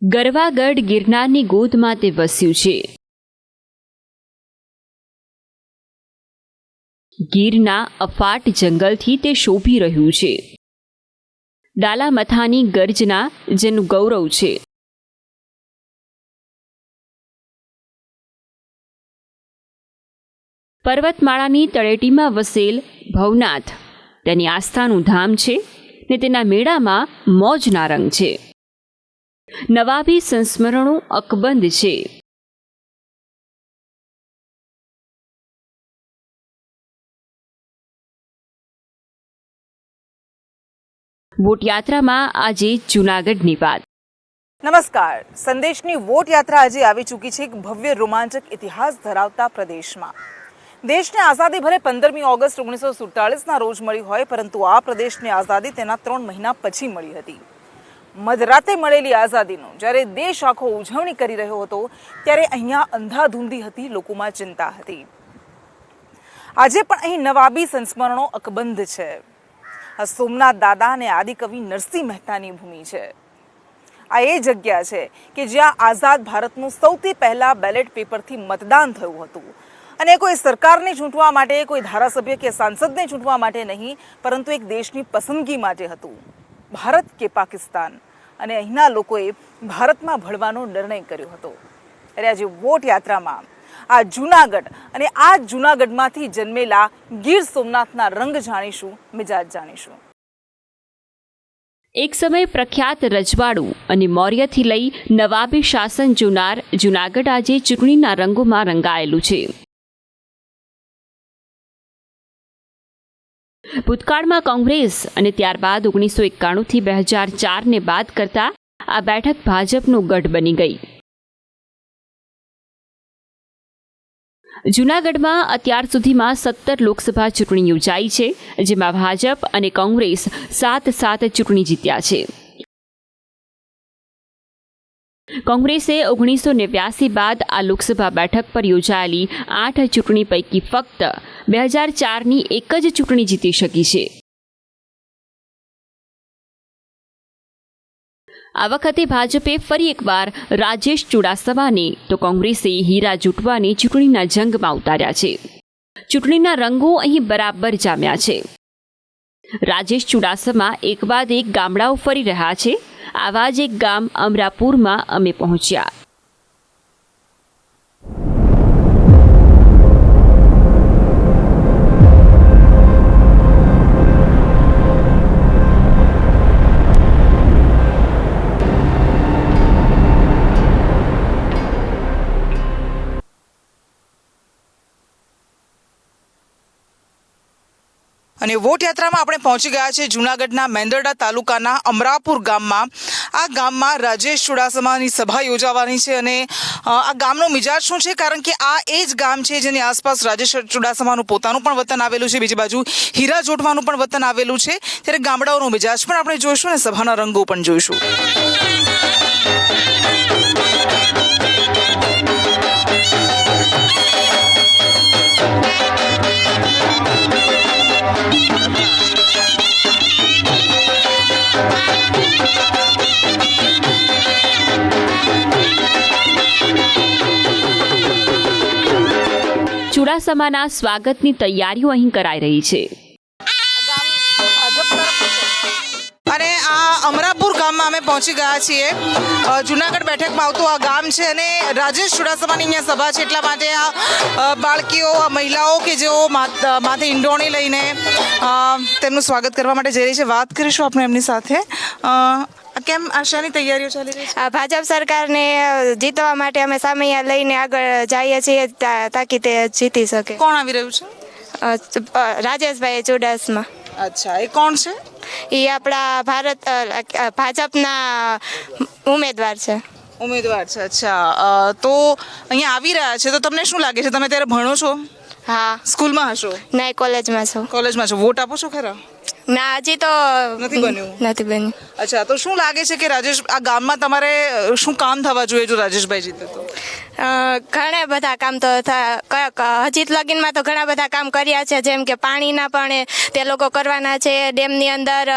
ગરવાગઢ ગિરનારની ગોદમાં તે વસ્યું છે. ગીરના અફાટ જંગલથી તે શોભી રહ્યું છે. ડાલામથાની ગર્જના જેનું ગૌરવ છે. પર્વતમાળાની તળેટીમાં વસેલ ભવનાથ તેની આસ્થાનું ધામ છે ને તેના મેળામાં મોજના રંગ છે. નવાબી સંસ્મરણો અકબંધ છે. વોટ યાત્રામાં આજે જૂનાગઢની વાત. નમસ્કાર. સંદેશની વોટ યાત્રા આજે આવી ચૂકી છે એક ભવ્ય રોમાંચક ઇતિહાસ ધરાવતા પ્રદેશમાં. દેશને આઝાદી ભલે 15મી ઓગસ્ટ 1947ના રોજ મળી હોય, પરંતુ આ પ્રદેશને આઝાદી તેના 3 મહિના પછી મળી હતી. મધરાતે મળેલી આઝાદીનો જ્યારે દેશ આખો ઉજવણી કરી રહ્યો હતો, ત્યારે અહીંયા અંધાધૂંધી હતી, લોકોમાં ચિંતા હતી. આજે પણ અહીં નવાબી સંસ્મરણો અકબંધ છે. આ સોમનાથ દાદા અને આદિકવિ નરસિંહ મહેતાની ભૂમિ છે. આ એ જગ્યા છે કે જ્યાં આઝાદ ભારતનું સૌથી પહેલા બેલેટ પેપરથી મતદાન થયું હતું. અને કોઈ સરકારને ચૂંટવા માટે, કોઈ ધારાસભ્ય કે સાંસદને ચૂંટવા માટે નહીં, પરંતુ એક દેશની પસંદગી માટે હતું, ભારત કે પાકિસ્તાન. અને અહીંના લોકોએ ભારતમાં ભળવાનો નિર્ણય કર્યો હતો. ત્યારે આજે વોટ યાત્રામાં આ જૂનાગઢ અને આ જૂનાગઢમાંથી જન્મેલા ગીર સોમનાથના રંગ જાણીશું, મિજાજ જાણીશું. એક સમય પ્રખ્યાત રજવાડું અને મૌર્યથી લઈ નવાબી શાસન જોનાર જૂનાગઢ આજે ચૂંટણીના રંગોમાં રંગાયેલું છે. ભૂતકાળમાં કોંગ્રેસ અને ત્યારબાદ 1991થી 2004ને બાદ કરતા આ બેઠક ભાજપનો ગઢ બની ગઈ. જૂનાગઢમાં અત્યાર સુધીમાં 17 લોકસભા ચૂંટણી યોજાઈ છે, જેમાં ભાજપ અને કોંગ્રેસ 7 ચૂંટણી જીત્યા છે. કોંગ્રેસે 1989 બાદ આ લોકસભા બેઠક પર યોજાયેલી 8 ચૂંટણી પૈકી ફક્ત 2004ની એક જ ચૂંટણી જીતી શકી છે. આ વખતે ભાજપે ફરી એકવાર રાજેશ ચુડાસમાને તો કોંગ્રેસે હીરા જૂટવાને ચૂંટણીના જંગમાં ઉતાર્યા છે. ચૂંટણીના રંગો અહીં બરાબર જામ્યા છે. રાજેશ ચુડાસમા એક બાદ એક ગામડાઓ ફરી રહ્યા છે. આવા જ એક ગામ અમરાપુરમાં અમે પહોંચ્યા. અને વોટ યાત્રામાં આપણે પહોંચી ગયા છે જૂનાગઢના મેંદરડા તાલુકાના અમરાપુર ગામમાં. આ ગામમાં રાજેશ ચુડાસમાની સભા યોજાવાની છે. અને આ ગામનો મિજાજ શું છે? કારણ કે આ એ જ ગામ છે જેની આસપાસ રાજેશ ચુડાસમાનું પોતાનું પણ વતન આવેલું છે, બીજી બાજુ હીરા જોટવાનું પણ વતન આવેલું છે. ત્યારે ગામડાઓનો મિજાજ પણ આપણે જોઈશું અને સભાના રંગો પણ જોઈશું. ચુડાસમાના સ્વાગતની તૈયારીઓ અહીં કરાઈ રહી છે. અને આ અમરાપુર ગામમાં અમે પહોંચી ગયા છીએ. જૂનાગઢ બેઠકમાં આવતું આ ગામ છે અને રાજેશ ચુડાસમાની અહીંયા સભા છે. એટલા માટે આ બાળકીઓ, આ મહિલાઓ કે જેઓ માથે ઈંડોણી લઈને તેમનું સ્વાગત કરવા માટે જઈ રહી છે. વાત કરીશું આપણે એમની સાથે. કેમ આશાની તૈયારીઓ ચાલી રહી છે? ભાજપ સરકારને જીતવા માટે અમે સામૈયા લઈને આગળ જઈએ છીએ તાકી તે જીતી શકે. કોણ આવી રહ્યું છે? રાજેશભાઈ ચુડાસમા. અચ્છા, એ કોણ છે? એ આપણા ભાજપના ઉમેદવાર છે. ઉમેદવાર છે. અચ્છા, તો અહીંયા આવી રહ્યા છે. તો તમને શું લાગે છે? તમે ત્યારે ભણો છો? હા. સ્કૂલમાં હશો? નહીં, કોલેજમાં છો. કોલેજમાં છો. વોટ આપો છો ખરા? ના હજી તો નથી બન્યું? નથી બન્યું. અચ્છા, તો શું લાગે છે કે રાજેશ આ ગામમાં તમારે શું કામ થવા જોઈએ જો રાજેશભાઈ જીતે તો? ઘણા બધા કામ તો હજી લગીનમાં તો ઘણા બધા કામ કર્યા છે, જેમ કે પાણીના પણ તે લોકો કરવાના છે, ડેમની અંદર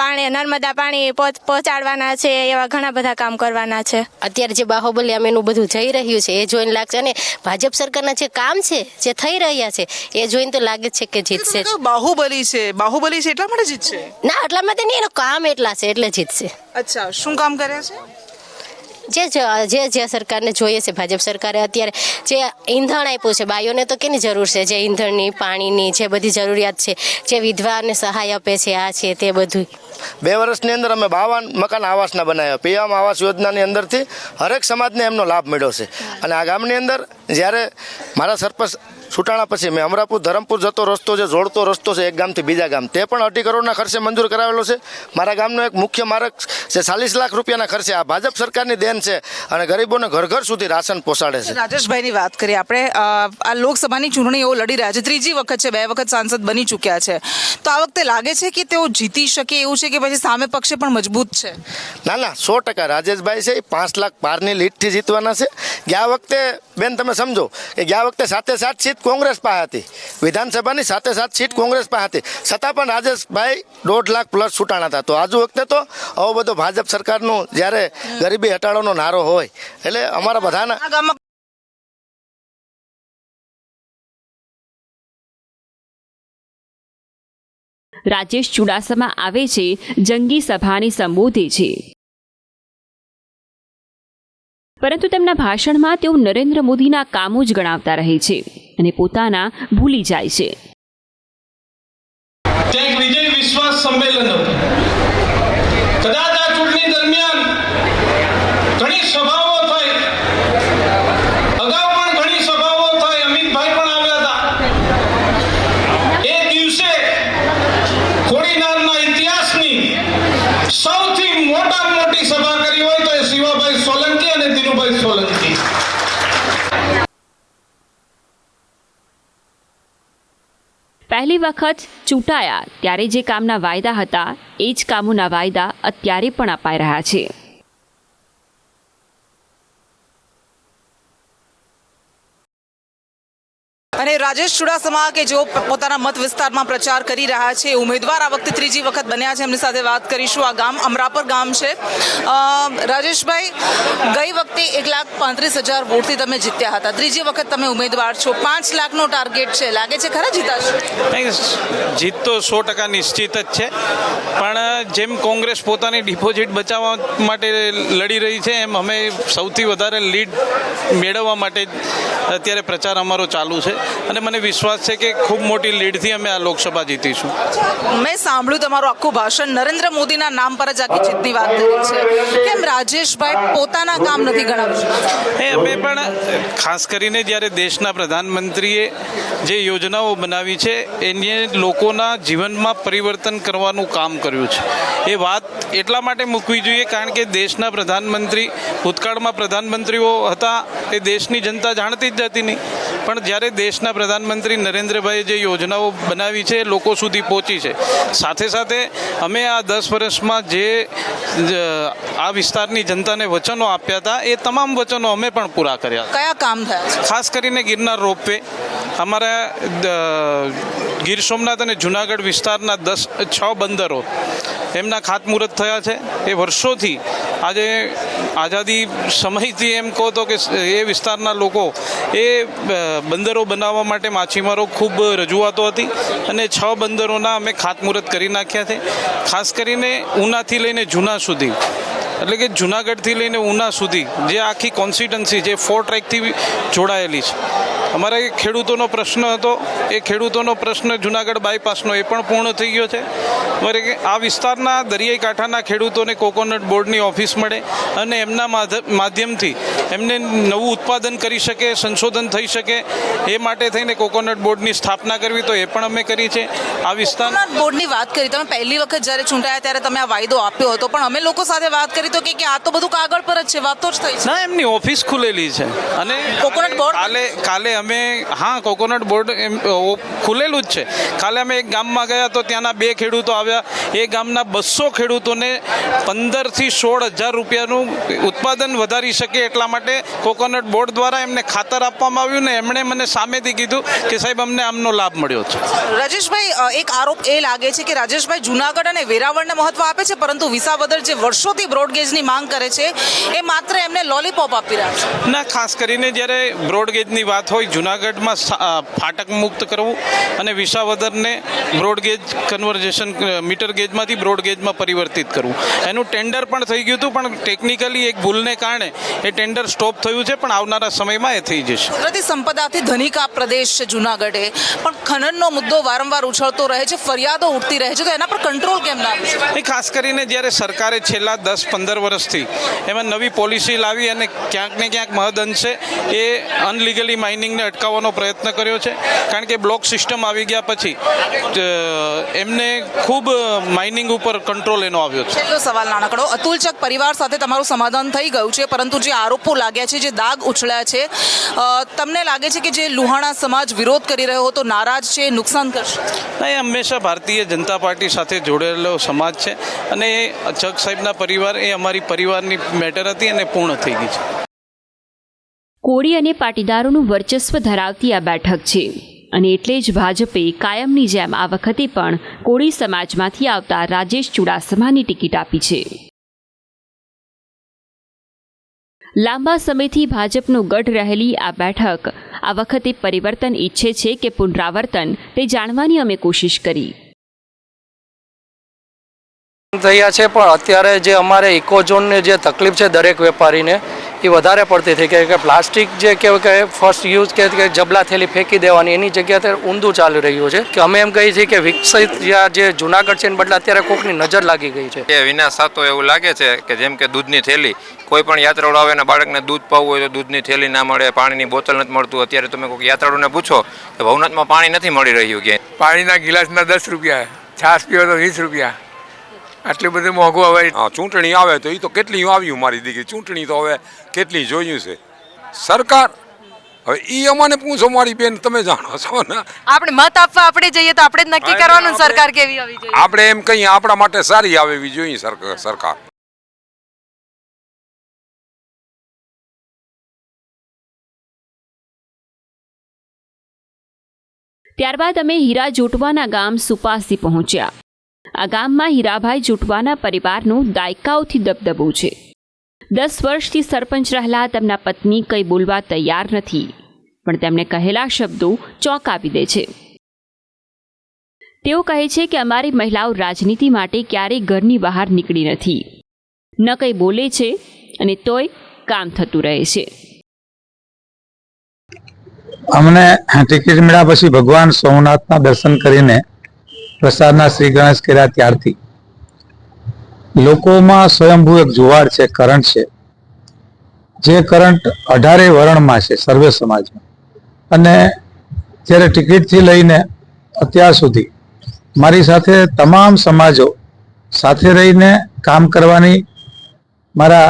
પાણી નર્મદા પાણી પહોંચાડવાના છે, એવા ઘણા બધા કામ કરવાના છે. અત્યારે જે બાહુબલી આમ એનું બધું જઈ રહ્યું છે એ જોઈને લાગશે, અને ભાજપ સરકારના જે કામ છે જે થઈ રહ્યા છે એ જોઈને તો લાગે છે કે જીતશે. બાહુબલી છે એટલા માટે જીતશે? ના, એટલા માટે નહીં, એનું કામ એટલા છે એટલે જીતશે. અચ્છા, શું કામ કર્યા છે? જે સરકારને જોઈએ છે, ભાજપ સરકારે અત્યારે જે ઈંધણ આપ્યું છે, બાયોને તો કેની જરૂર છે, જે ઈંધણની, પાણીની જે બધી જરૂરિયાત છે, જે વિધવાને સહાય આપે છે, આ છે તે બધું. 2 વર્ષની અંદર અમે 52 મકાન આવાસના બનાવ્યા. પીએમ આવાસ યોજનાની અંદરથી હરેક સમાજને એમનો લાભ મળ્યો છે. અને આ ગામની અંદર જ્યારે મારા સરપંચ છૂટાણા પછી મેં અમરાપુર ધરમપુર જતો રસ્તો, જે જોડતો રસ્તો છે એક ગામથી બીજા ગામ, તે પણ 2.5 કરોડના ખર્ચે મંજૂર કરાવેલો છે. મારા ગામનો એક મુખ્ય માર્ગ છે 40 લાખ રૂપિયાના ખર્ચે. આ ભાજપ સરકારની દેન છે અને ગરીબોને ઘર ઘર સુધી રાશન પહોંચાડે છે. રાજેશભાઈની વાત કરીએ આપણે. આ લોકસભાની ચૂંટણીઓ લડી રહ્યા છે, 3જી વખત છે, 2 વખત સાંસદ બની ચૂક્યા છે, તો આ વખતે લાગે છે કે તેઓ જીતી શકે એવું છે કે પછી સામે પક્ષે પણ મજબૂત છે? ના, 100% રાજેશભાઈ છે એ 5 લાખ પારની લીડથી જીતવાના છે. ગયા વખતે બેન તમે સમજો કે ગયા વખતે 7 સીટ કોંગ્રેસ પાસે હતી, વિધાનસભાની 7 સીટ કોંગ્રેસ પાસે હતી, છતાં પણ રાજેશભાઈ 1.5 લાખ પ્લસ છૂટાણા હતા. તો આજુ વખતે તો આવો બધો ભાજપ સરકારનું જ્યારે ગરીબી હટાડોનો નારો હોય એટલે અમારા બધાના આ ગામમાં રાજેશ ચુડાસમા આવે છે, જંગી સભાને સંબોધે છે, પરંતુ તેમના ભાષણમાં તેઓ નરેન્દ્ર મોદીના કામો જ ગણાવતા રહે છે અને પોતાના ભૂલી જાય છે. ત્યાં એક વિજય વિશ્વાસ સંમેલન હતું. કદાચ આ ચૂંટણી દરમિયાન ઘણી સભાઓ થઈ, અગાઉ પણ ઘણી સભાઓ થઈ, અમિતભાઈ પણ આવ્યા હતા. એ દિવસે ખોડીનારના ઇતિહાસની સૌથી મોટી સભા કરી હોય તો એ શિવાભાઈ સોલંકી અને દિનુભાઈ સોલંકી. પહેલી વખત ચૂંટાયા ત્યારે જે કામના વાયદા હતા એ જ કામોના વાયદા અત્યારે પણ અપાઈ રહ્યા છે. અને રાજેશ ચુડાસમા કે જેઓ પોતાના મત વિસ્તારમાં પ્રચાર કરી રહ્યા છે, ઉમેદવાર આ વખતે 3જી વખત બન્યા છે, એમની સાથે વાત કરીશું. આ ગામ અમરાપર ગામ છે. રાજેશભાઈ, ગઈ વખતે 1,35,000 વોટથી તમે જીત્યા હતા, 3જી વખત તમે ઉમેદવાર છો, 5 લાખનો ટાર્ગેટ છે, લાગે છે ખરા જીતાશે? જીત તો 100% નિશ્ચિત જ છે, પણ જેમ કોંગ્રેસ પોતાની ડિપોઝિટ બચાવવા માટે લડી રહી છે, એમ અમે સૌથી વધારે લીડ મેળવવા માટે અત્યારે પ્રચાર અમારો ચાલુ છે અને મને વિશ્વાસ છે કે ખૂબ મોટી લીડથી અમે આ લોકસભા જીતીશું. મેં સાંભળ્યું તમારું આખું ભાષણ નરેન્દ્ર મોદીના નામ પર જ આખી જીતની વાત કરી છે. કેમ રાજેશભાઈ પોતાના કામ નથી ગણાવ્યું? અમે પણ ખાસ કરીને જ્યારે દેશના પ્રધાનમંત્રીએ જે યોજનાઓ બનાવી છે એને લોકોના જીવનમાં પરિવર્તન કરવાનું કામ કર્યું છે. એ વાત એટલા માટે મૂકવી જોઈએ કારણ કે દેશના પ્રધાનમંત્રી, ભૂતકાળમાં પ્રધાનમંત્રીઓ હતા એ દેશની જનતા જાણતી જ હતી નહીં, પણ જ્યારે દેશના પ્રધાનમંત્રી નરેન્દ્રભાઈએ જે યોજનાઓ બનાવી છે એ લોકો સુધી પહોંચી છે. સાથે સાથે અમે આ 10 વર્ષમાં જે આ વિસ્તારની જનતાને વચનો આપ્યા હતા એ તમામ વચનો અમે પણ પૂરા કર્યા. કયા કામ થયા છે? ખાસ કરીને ગિરનાર રોપવે, અમારા ગીર સોમનાથ અને જુનાગઢ વિસ્તારના 6 બંદરો એમના ખાતમુહૂર્ત થયા છે. એ વર્ષોથી આજે આઝાદી સમયથી એમ કહો તો કે એ વિસ્તારના લોકો એ બંદરો બનાવવા માટે માછીમારો ખૂબ રજૂઆતો હતી અને 6 બંદરોના અમે ખાતમુહૂર્ત કરી નાખ્યા છે. ખાસ કરીને ઉનાથી લઈને જૂના સુધી, એટલે કે જુનાગઢથી લઈને ઉના સુધી જે આખી કોન્સ્ટિટ્યુન્સી જે 4 ટ્રેકથી જોડાયેલી છે. અમારા ખેડૂતોનો પ્રશ્ન હતો, એ ખેડૂતોનો પ્રશ્ન જુનાગઢ બાયપાસનો એ પણ પૂર્ણ થઈ ગયો છે. અમારે આ વિસ્તારના દરિયાઈ કાંઠાના ખેડૂતોને કોકોનટ બોર્ડની ઓફિસ મળે અને એમના માધ્યમથી એમને નવું ઉત્પાદન કરી શકે, સંશોધન થઈ શકે, એ માટે થઈને કોકોનટ બોર્ડની સ્થાપના કરવી તો એ પણ અમે કરી છે. આ વિસ્તારના બોર્ડની વાત કરી, તમે પહેલી વખત જ્યારે ચૂંટાયા ત્યારે તમે આ વાયદો આપ્યો હતો, પણ અમે લોકો સાથે વાત કરી તો કે આ તો બધું કાગળ પર જ છે, વાતો જ થઈ છે. ના, એમની ઓફિસ ખુલેલી છે અને કોકોનટ બોર્ડ કાલે અમે હા કોકોનટ બોર્ડ એમ ખુલેલું જ છે. કાલે અમે એક ગામમાં ગયા તો ત્યાંના 2 ખેડૂતો આવ્યા. એ ગામના 200 ખેડૂતોને 15,000 થી 16,000 રૂપિયાનું ઉત્પાદન વધારી શકે એટલા માટે કોકોનટ બોર્ડ દ્વારા એમને ખાતર આપવામાં આવ્યું ને એમણે મને સામેથી કીધું કે સાહેબ અમને આમનો લાભ મળ્યો છે. રાજેશભાઈ, એક આરોપ એ લાગે છે કે રાજેશભાઈ જુનાગઢ અને વેરાવળને મહત્વ આપે છે, પરંતુ વિસાવદર જે વર્ષોથી બ્રોડગેજની માંગ કરે છે એ માત્ર એમને લોલીપોપ આપી રહ્યા છે. ના, ખાસ કરીને જ્યારે બ્રોડગેજની વાત હોય, જુનાગઢમાં ફાટક મુક્ત કરવું અને વિસાવદરને બ્રોડગેજ કન્વર્ઝેશન મીટર ગેજમાંથી બ્રોડગેજમાં પરિવર્તિત કરવું, એનું ટેન્ડર પણ થઈ ગયું હતું, પણ ટેકનિકલી એક ભૂલને કારણે એ ટેન્ડર સ્ટોપ થયું છે, પણ આવનારા સમયમાં એ થઈ જશે. કુદરતી સંપદાથી ધનિક આ પ્રદેશ છે જુનાગઢ, પણ ખનનનો મુદ્દો વારંવાર ઉછળતો રહે છે, ફરિયાદો ઉઠતી રહે છે, તો એના પર કંટ્રોલ કેમ ના આવે? એ ખાસ કરીને જ્યારે સરકારે છેલ્લા 10-15 વર્ષથી એમાં નવી પોલિસી લાવી અને ક્યાંક ને ક્યાંક મહદઅંશે એ અનલીગલી માઇનિંગને અટકાવવાનો પ્રયત્ન કર્યો છે. કારણ કે બ્લોક સિસ્ટમ આવી ગયા પછી એમને ખૂબ માઇનિંગ ઉપર કંટ્રોલ એનો આવ્યો છે. છેલ્લો સવાલ નાનકડો, અતુલચક પરિવાર સાથે તમારું સમાધાન થઈ ગયું છે, પરંતુ જે આરોપો લાગ્યા છે, જે દાગ ઉછળ્યા છે, તમને લાગે છે કે જે લુહાણા સમાજ વિરોધ કરી રહ્યો હતો, નારાજ છે, નુકસાન કરશે? એ હંમેશા ભારતીય જનતા પાર્ટી સાથે જોડેલો સમાજ છે અને ચક સાહેબના પરિવાર એ અમારી પરિવારની મેટર હતી અને પૂર્ણ થઈ ગઈ છે. કોળી અને પાટીદારોનું વર્ચસ્વ ધરાવતી આ બેઠક છે અને એટલે જ ભાજપે કાયમની જેમ આ વખતે પણ કોળી સમાજમાંથી આવતા રાજેશ ચુડાસમાની ટિકિટ આપી છે. લાંબા સમયથી ભાજપનો ગઢ રહેલી આ બેઠક આ વખતે પરિવર્તન ઈચ્છે છે કે પુનરાવર્તન, તે જાણવાની અમે કોશિશ કરી. થયા છે, પણ અત્યારે જે અમારે ઇકોઝોનની જે તકલીફ છે દરેક વેપારીને એ વધારે પડતી થઈ કે પ્લાસ્ટિક જે કહેવાય કે ફર્સ્ટ યુઝ કે જબલા થેલી ફેંકી દેવાની, એની જગ્યાએ અત્યારે ઊંધું ચાલી રહ્યું છે. કે અમે એમ કહીએ છીએ કે વિકસિત જે જુનાગઢ છે એને બદલે અત્યારે કોકની નજર લાગી ગઈ છે. એ વિનાશ થતો એવું લાગે છે કે જેમ કે દૂધની થેલી, કોઈ પણ યાત્રાળુ આવે ને બાળકને દૂધ પાવું હોય તો દૂધની થેલી ના મળે, પાણીની બોટલ નથી મળતું. અત્યારે તમે કોઈ યાત્રાળુને પૂછો તો ભવનાથમાં પાણી નથી મળી રહ્યું ક્યાંય. પાણીના ગિલાસના 10 રૂપિયા, છાશ પીવો તો 20 રૂપિયા, આટલું બધું મોંઘું આવે. ચૂંટણી આવે તો એ તો કેટલી આવ્યું મારી દીકરી, ચૂંટણી તો હવે કેટલી જોયું છે સરકાર. હવે એ અમને પૂછો મારી બેન, તમે જાણો છો ને. આપણે મત આપવા આપણે જઈએ તો આપણે જ નક્કી કરવાનું સરકાર કેવી આવી જોઈએ. આપણે એમ કહીએ આપણા માટે સારી આવે એવી જોઈએ સરકાર. ત્યારબાદ અમે હીરા જોટવાના ગામ સુપાસી પહોંચ્યા. આ ગામમાં હીરાભાઈ જોટવાના પરિવારનો દાયકાઓથી દબદબો છે. 10 વર્ષથી સરપંચ રહેલા તેમના પત્ની કંઈ બોલવા તૈયાર નથી, પણ તેમણે કહેલા શબ્દો ચોંકાવી દે છે. તેઓ કહે છે કે અમારી મહિલાઓ રાજનીતિ માટે ક્યારેય ઘરની બહાર નીકળી નથી, ન કંઈ બોલે છે અને તોય કામ થતું રહે છે. અમને ટિકિટ મળ્યા પછી ભગવાન સોમનાથના દર્શન કરીને પ્રસાદના શ્રી ગણેશ કર્યા ત્યારથી લોકોમાં સ્વયંભૂ એક જુવાળ છે, કરંટ છે, જે કરંટ 18 વર્ણમાં છે સર્વે સમાજમાં. અને જ્યારે ટિકિટથી લઈને અત્યાર સુધી મારી સાથે તમામ સમાજો સાથે રહીને કામ કરવાની મારા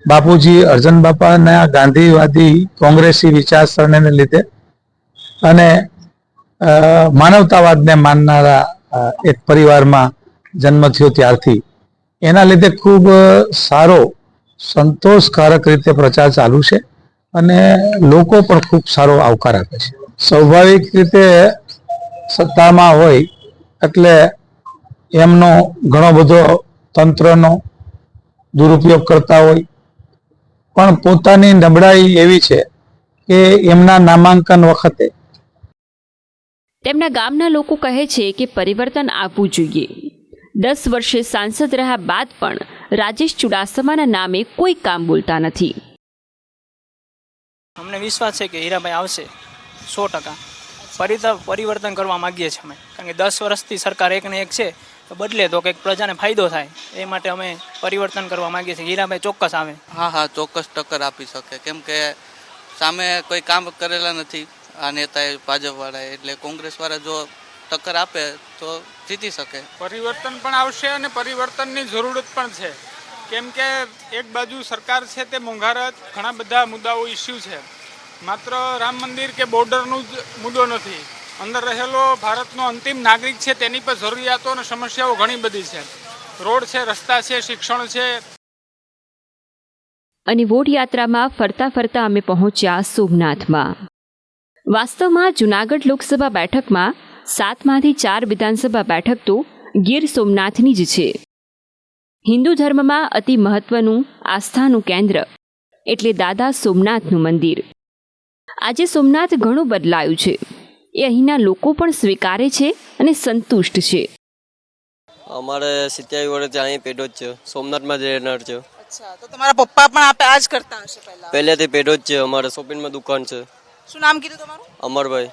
બાપુજી અર્જન બાપાના ગાંધીવાદી કોંગ્રેસી વિચારસરણીને લીધે અને માનવતાવાદને માનનારા એક પરિવારમાં જન્મ થયો ત્યારથી એના લીધે ખૂબ સારો સંતોષકારક રીતે પ્રચાર ચાલુ છે અને લોકો પણ ખૂબ સારો આવકાર આપે છે. સ્વાભાવિક રીતે સત્તામાં હોય એટલે એમનો ઘણો બધો તંત્રનો દુરુપયોગ કરતા હોય, પણ પોતાની નબળાઈ એવી છે કે એમના નામાંકન વખતે તેમના ગામના લોકો કહે છે કે પરિવર્તન આવવું જોઈએ. 10 વર્ષે સાંસદ રહ્યા બાદ પણ રાજેશ ચુડાસમાના નામે કોઈ કામ બોલતા નથી. અમને વિશ્વાસ છે કે હીરાભાઈ આવશે 100%. પરિવર્તન કરવા માગીએ છીએ અમે, કારણ કે 10 વર્ષથી સરકાર એકને એક છે, તો બદલે તો કંઈક પ્રજાને ફાયદો થાય, એ માટે અમે પરિવર્તન કરવા માંગીએ છીએ. હીરાભાઈ ચોક્કસ આવે. હા, ચોક્કસ ટક્કર આપી શકે, કેમ કે સામે કોઈ કામ કરેલા નથી આ નેતાએ, ભાજપવાળાએ, એટલે કોંગ્રેસવાળા જો ટક્કર આપે તો જીતી શકે. પરિવર્તન પણ આવશે અને પરિવર્તનની જરૂરત પણ છે, કેમ કે એક બાજુ સરકાર છે તે મોંઘારત ઘણા બધા મુદ્દાઓ ઇસ્યુ છે, માત્ર રામ મંદિર કે બોર્ડરનું જ મુદ્દો નથી. અંદર રહેલો ભારતનો અંતિમ નાગરિક છે તેની પર જરૂરિયાતો અને સમસ્યાઓ ઘણી બધી છે. રોડ છે, રસ્તા છે, શિક્ષણ છે. અને વોટ યાત્રામાં ફરતા ફરતા અમે પહોંચ્યા સોમનાથમાં. વાસ્તવમાં જૂનાગઢ લોકસભા બેઠકમાં 7માંથી 4 વિધાનસભા બેઠક તો ગીર સોમનાથની જ છે. હિન્દુ ધર્મમાં અતિ મહત્વનું આસ્થાનું કેન્દ્ર એટલે દાદા સોમનાથનું મંદિર. આજે સોમનાથ ઘણું બદલાયું છે એ અહીંના લોકો પણ સ્વીકારે છે અને સંતુષ્ટ છે. અમારે 27 વર્ષથી અહીં પેટો જ છે, સોમનાથમાં જ રહેનાર છે. અચ્છા, તો તમારા પપ્પા પણ આપે આ જ કરતા હશે પહેલા? પહેલેથી પેટો જ છે. અમારે શોપિંગમાં દુકાન છે. શું નામ કીધું તમારું? અમરભાઈ.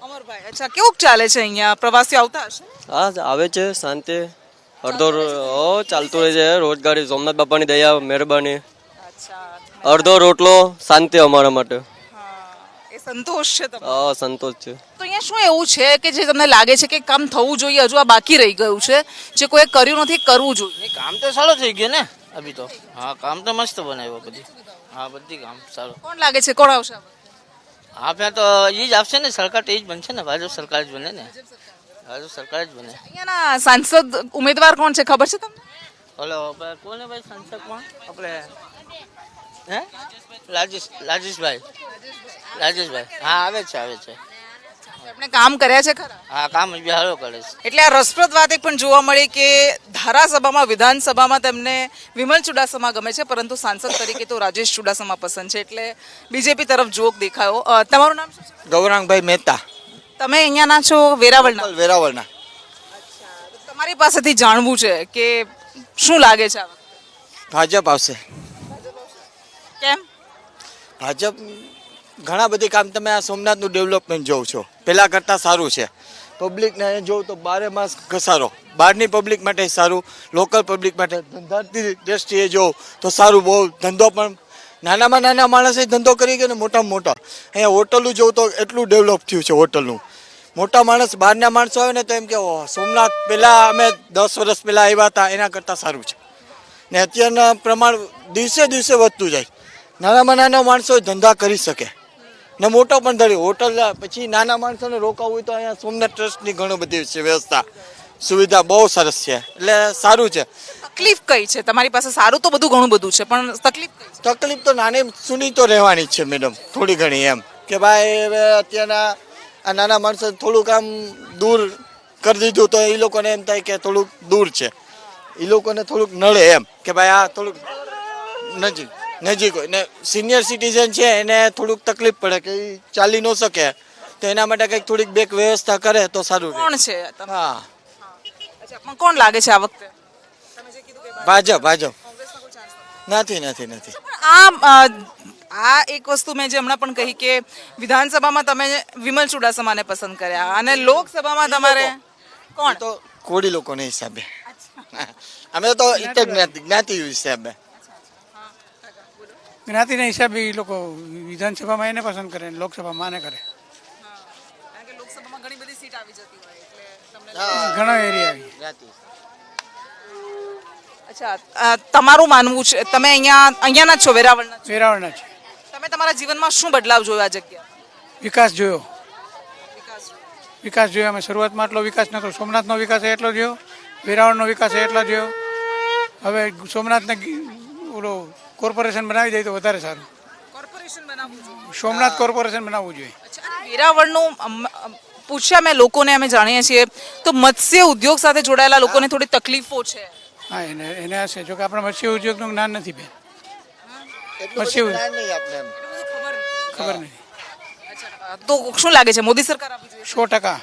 અમરભાઈ. અચ્છા, કેવું ચાલે છે અહીંયા? પ્રવાસીઓ આવતા હશે? હા, આવે છે શાંતિ. અડધો ચાલતું રહે છે. રોજગારી સોમનાથ બાપાની દયા મહેરબાની. અડધો રોટલો શાંતિ અમારા માટે. એ સંતોષ છે તમને? હા, સંતોષ છે. તો અહીંયા શું એવું છે કે જે તમને લાગે છે કે કામ થવું જોઈએ, હજુ આ બાકી રહી ગયું છે, જે કોઈ કર્યું નથી, કરવું જોઈએ? કામ તો સારું થઈ ગયું ને અભી તો. હા, કામ તો મસ્ત બનાવ્યો બધી. હા, બધી કામ સારું. કોણ લાગે છે, કોણ આવશે? આપણે તો એ જ આપશે ને, સરકાર તો એ જ બનશે ને, ભાજપ સરકાર જ બને ને. ભાજપ સરકાર જ બને. અહીંયાના સાંસદ ઉમેદવાર કોણ છે ખબર છે તમને? હલો, કોને ભાઈ સાંસદ કોણ? આપણે હે રાજેશભાઈ. હા, આવે છે. આપણે કામ કર્યા છે ખરા? હા, કામ બિહારો કરે છે. એટલે આ રસપ્રદ વાત એક પણ જોવા મળી કે ધારાસભામાં, વિધાનસભામાં તેમને વિમલ ચુડાસમા ગમે છે, પરંતુ સાંસદ તરીકે તો રાજેશ ચુડાસમા પસંદ છે. એટલે બીજેપી તરફ જોક દેખાયો. તમારું નામ શું છે? ગૌરાંગભાઈ મહેતા. તમે અહીંયાના છો? વેરાવળના? વેરાવળના. તમારી પાસેથી જાણવું છે કે શું લાગે છે આ વખતે? ભાજપ આવશે. કેમ? ભાજપ ઘણા બધી કામ, તમે આ સોમનાથનું ડેવલપમેન્ટ જોવો છો, પહેલાં કરતાં સારું છે. પબ્લિકને જોવું તો 12 માસ ઘસારો, બહારની પબ્લિક માટે સારું, લોકલ પબ્લિક માટે ધંધાની દ્રષ્ટિએ જોવું તો સારું. બહુ ધંધો પણ નાનામાં નાના માણસે ધંધો કરી ગયો ને મોટામાં મોટા. અહીંયા હોટલનું જોવું તો એટલું ડેવલપ થયું છે હોટલનું. મોટા માણસ, બહારના માણસો આવે ને તો એમ કે સોમનાથ પહેલાં અમે 10 વર્ષ પહેલાં આવ્યા હતા એના કરતાં સારું છે. ને અત્યારના પ્રમાણ દિવસે દિવસે વધતું જાય. નાનામાં નાના માણસો ધંધા કરી શકે ને મોટો પણ ધરી હોટલ. પછી નાના માણસોને રોકાવું હોય તો અહીંયા સોમનાથ ટ્રસ્ટની ઘણી બધી છે વ્યવસ્થા, સુવિધા બહુ સરસ છે. એટલે સારું છે. તકલીફ કઈ છે તમારી પાસે? સારું તો બધું ઘણું બધું છે, પણ તકલીફ કઈ છે? તકલીફ તો નાની સુની તો રહેવાની જ છે મેડમ, થોડી ઘણી. એમ કે ભાઈ હવે અત્યારના આ નાના માણસો થોડુંક આમ દૂર કરી દીધું તો એ લોકોને એમ થાય કે થોડુંક દૂર છે, એ લોકોને થોડુંક નડે એમ કે ભાઈ આ થોડુંક નજીક હોય. ને સિનિયર સિટીઝન છે એને થોડુંક તકલીફ પડે કે એ ચાલી ન શકે, તો એના માટે કંઈક થોડીક બેક વ્યવસ્થા કરે તો સારું. કોણ છે? હા, અચ્છા, કોણ લાગે છે આ વખતે? ભાજપ. નથી. આ એક વસ્તુ મેં જે હમણાં પણ કહી કે વિધાનસભામાં તમે વિમલ ચુડાસમાને પસંદ કર્યા અને લોકસભામાં તમારે કોણ? તો કોળી લોકોના હિસાબે. અમે તો જ્ઞાતિ હિસાબે. જ્ઞાતિના હિસાબે એ લોકો વિધાનસભામાં એને પસંદ કરે, લોકસભામાં આને કરે. લોકસભામાં ઘણી બધી સીટ આવી જતી હોય એટલે તમને ઘણો એરિયા. અચ્છા, તમારું માનવું છે, તમે અહીંયાના જ છો? વેરાવળના છે. તમે તમારા જીવનમાં શું બદલાવ જોયો આ જગ્યા? વિકાસ જોયો. અમે શરૂઆતમાં આટલો વિકાસ નહોતો. સોમનાથનો વિકાસ એટલો જોયો, વેરાવળનો વિકાસ એટલો જોયો. હવે સોમનાથને ઓલો કોર્પોરેશન બનાવી દે તો વધારે સારું. સોમનાથ કોર્પોરેશન બનાવવું જોઈએ. વેરાવળનું પૂછ્યા મેં લોકોને, અમે જાણીએ છીએ તો મત્સ્ય ઉદ્યોગ સાથે જોડાયેલા લોકોને થોડી તકલીફો છે. હા, એને હશે. જો કે આપણે મત્સ્ય ઉદ્યોગનું જ્ઞાન નથી બેન. મત્સ્ય ખબર નથી. તો શું લાગે છે, મોદી સરકાર આપવી જોઈએ? 100%.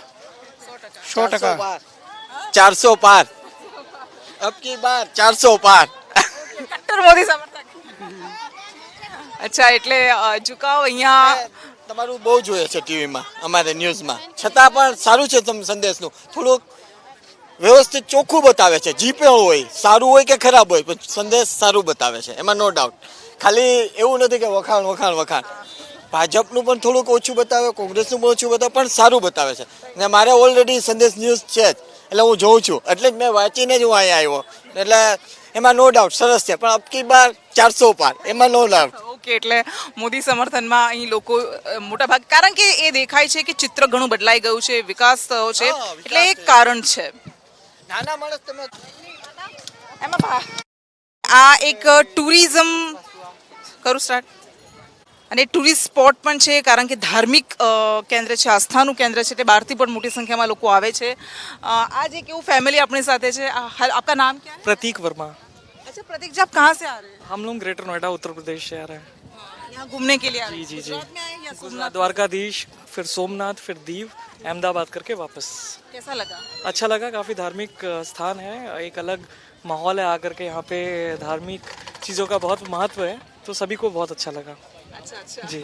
400 પાર. અબકી બાર 400 પાર. કટ્ટર મોદી સમર્થક. અચ્છા, એટલે ઝુકાવ અહીંયા તમારું બહુ જોઈએ છે ટીવીમાં, અમારે ન્યૂઝમાં, છતાં પણ સારું છે. સંદેશનું થોડુંક વ્યવસ્થિત ચોખ્ખું બતાવે છે. જીપે હોય, સારું હોય કે ખરાબ હોય, પણ સંદેશ સારું બતાવે છે, એમાં નો ડાઉટ. ખાલી એવું નથી કે વખાણ. ભાજપનું પણ થોડુંક ઓછું બતાવે, કોંગ્રેસનું પણ ઓછું બતાવે, પણ સારું બતાવે છે. ને મારે ઓલરેડી સંદેશ ન્યૂઝ છે જ, એટલે હું જોઉં છું, એટલે જ મેં વાંચીને જ હું અહીંયા આવ્યો. એટલે એમાં નો ડાઉટ સરસ છે, પણ અબકી બાર 400 પાર, એમાં નો ડાઉટ. ઓકે, એટલે મોદી સમર્થનમાં અહીં લોકો મોટા ભાગ, કારણ કે એ દેખાય છે કે ચિત્ર ઘણું બદલાઈ ગયું છે, વિકાસ થયો છે, એટલે એક કારણ છે. નાના માણસ તમે એમાં આ એક ટુરિઝમ કરું સ્ટાર્ટ, અને ટુરિસ્ટ સ્પોટ પણ છે, કારણ કે ધાર્મિક કેન્દ્ર છે, આસ્થાનું કેન્દ્ર છે, તે બહારથી પણ મોટી સંખ્યામાં લોકો આવે છે. आज एक એવું ફેમિલી अपने साथ है. आपका नाम क्या है? प्रतीक वर्मा. अच्छा प्रतीक जी, आप कहाँ से आ रहे हैं? हम लोग ग्रेटर नोएडा उत्तर प्रदेश से आ रहे हैं. यहाँ घूमने के लिए आ रहे हैं? जी जी जी. गुजरात में आए या गुजरात, सोमनाथ? द्वारकाधीश, फिर सोमनाथ, फिर दीव, अहमदाबाद करके वापस. कैसा लगा? अच्छा लगा, काफ़ी धार्मिक स्थान है, एक अलग माहौल है आकर के यहाँ पे, धार्मिक चीज़ों का बहुत महत्व है, तो सभी को बहुत अच्छा लगा. अच्छा अच्छा जी.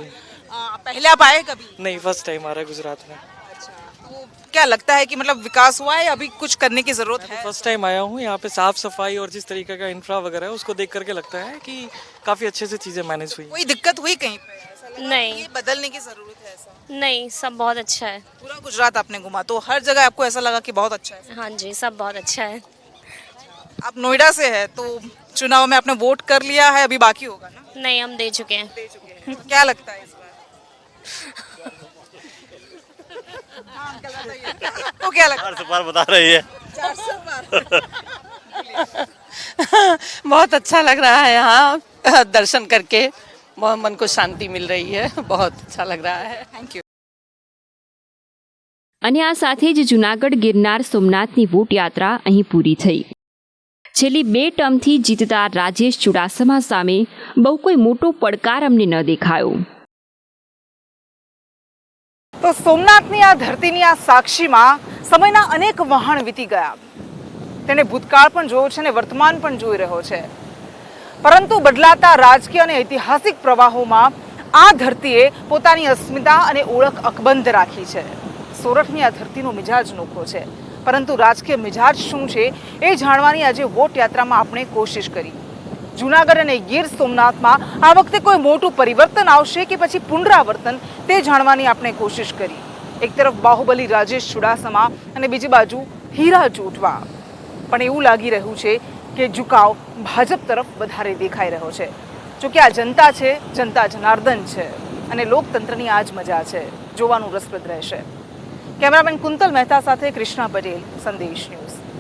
पहले आप आए कभी? नहीं, फर्स्ट टाइम आ रहा है गुजरात में. तो क्या लगता है कि मतलब विकास हुआ है, अभी कुछ करने की जरूरत है? फर्स्ट टाइम आया हूँ यहाँ पे, साफ सफाई और जिस तरीके का इंफ्रा वगैरह है उसको देख करके लगता है कि काफ़ी अच्छे से चीज़ें मैनेज हुई. कोई दिक्कत हुई कहीं पे? ऐसा लगा नहीं. कि ये बदलने की जरूरत है ऐसा? नहीं, सब बहुत अच्छा है. पूरा गुजरात आपने घुमा, तो हर जगह आपको ऐसा लगा कि बहुत अच्छा है? हाँ जी, सब बहुत अच्छा है. आप नोएडा से है, तो चुनाव में आपने वोट कर लिया है, अभी बाकी होगा ना? नहीं, हम दे चुके हैं. क्या लगता है इस बार? तो क्या लगता है? 400 बार बता रही है. 400 बार. बहुत अच्छा लग रहा है यहाँ दर्शन करके, बहुत मन को शांति मिल रही है, बहुत अच्छा लग रहा है. Thank you. અને આ સાથે જ જૂનાગઢ ગિરનાર સોમનાથની વોટ યાત્રા અહીં પૂરી થઈ. છેલ્લી 2 ટર્મથી જીતતા રાજેશ ચુડાસમા સામે બહુ કોઈ મોટો પડકાર અમને ન દેખાયો. તો સોમનાથની આ ધરતીની આ સાક્ષીમાં સમયના અનેક વહાણ વીતી ગયા. તેણે ભૂતકાળ પણ જોયો છે અને વર્તમાન પણ જોઈ રહ્યો છે, પરંતુ બદલાતા રાજકીય અને ઐતિહાસિક પ્રવાહોમાં આ ધરતીએ પોતાની અસ્મિતા અને ઓળખ અકબંધ રાખી છે. સોરઠની આ ધરતીનો મિજાજ નોખો છે, પરંતુ રાજકીય મિજાજ શું છે એ જાણવાની આજે વોટ યાત્રામાં આપણે કોશિશ કરી. જૂનાગઢ અને ગીર સોમનાથમાં આ વખતે કોઈ મોટું પરિવર્તન આવશે કે પછી પુનરાવર્તન, તે જાણવાની આપણે કોશિશ કરી. એક તરફ બાહુબલી રાજેશ ચુડાસમા અને બીજી બાજુ હીરા જોટવા. પણ એવું લાગી રહ્યું છે કે ઝુકાવ ભાજપ તરફ વધારે દેખાઈ રહ્યો છે. જોકે આ જનતા છે, જનતા જનાર્દન છે, અને લોકતંત્રની આ જ મજા છે. જોવાનું રસપ્રદ રહેશે. કેમેરામેન કુંતલ મહેતા સાથે કૃષ્ણા પટેલ, સંદેશ ન્યૂઝ.